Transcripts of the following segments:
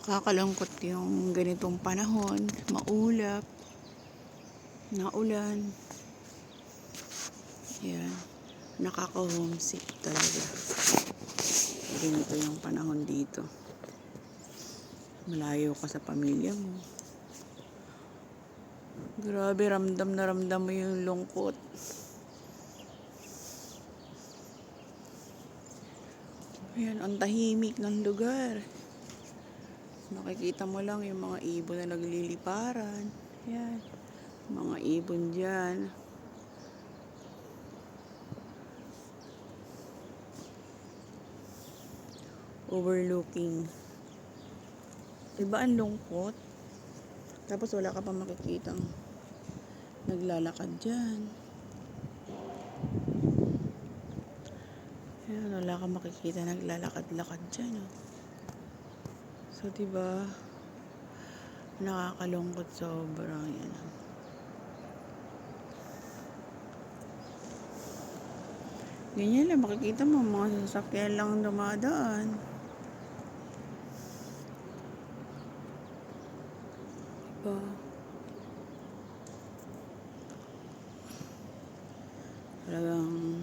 Nakakalungkot yung ganitong panahon, maulap, naulan. Yan, nakaka-homesick talaga. Ganito yung panahon dito. Malayo ka sa pamilya mo. Grabe, ramdam na ramdam mo yung lungkot. Ayan, ang tahimik ng lugar. Makikita mo lang yung mga ibon na nagliliparan. Ayan, mga ibon dyan. Overlooking. Diba ang lungkot? Tapos wala ka pa makikitang naglalakad dyan. Ayan, wala ka makikita naglalakad-lakad dyan. Oh. So, diba, nakakalungkot sobrang yan. Ganyan lang, makikita mo, mga sasakyan lang dumadaan. Diba? Talagang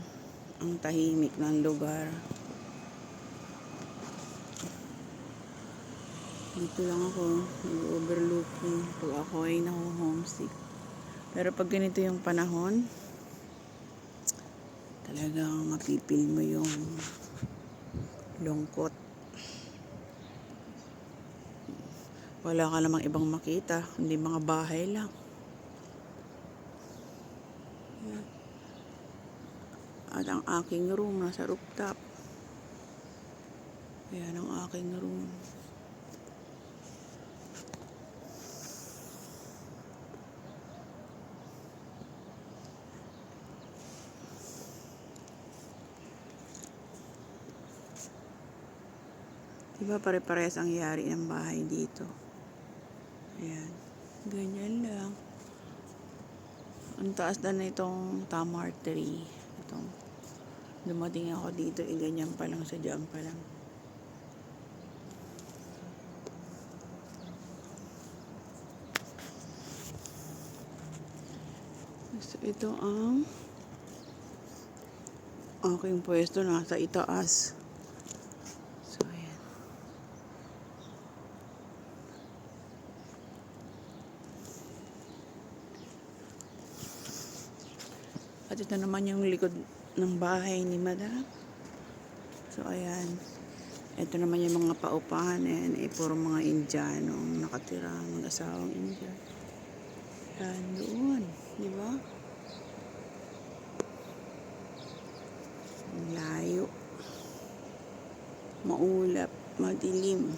ang tahimik ng lugar. Dito lang ako, nag-overlooking pag ako ay naho-homesick. Pero pag ganito yung panahon, talagang mapipil mo yung lungkot. Wala ka namang ibang makita, hindi mga bahay lang. Yan. At ang aking room nasa rooftop. Ayan ang aking room. Diba pare-parehas ang yari ng bahay dito. Ayan. Ganyan lang. Ang taas na itong tamar tree. Itong dumating ako dito, ganyan pa lang, sadyang pa lang. So, ito ang aking pwesto nasa itaas. So, ayan. At ito naman yung likod ng bahay ni Madam. So, ayan. Ito naman yung mga paupahan. Ayan, puro mga Indiano nakatira, mga asawang Indian. Ayan, doon. Di ba? Layo. Maulap. Madilim.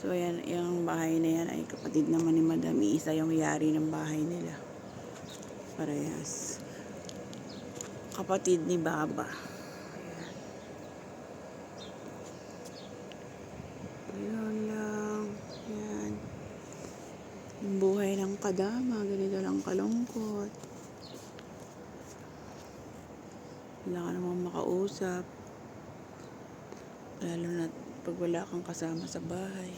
So, ayan, yung bahay na yan ay kapatid naman ni Madam. Isa yung yari ng bahay nila. Parehas. Kapatid ni Baba. Ayan lang. Ayan. Yung buhay ng kadama. Ganito lang kalungkot. Wala ka namang makausap. Lalo na pag wala kang kasama sa bahay.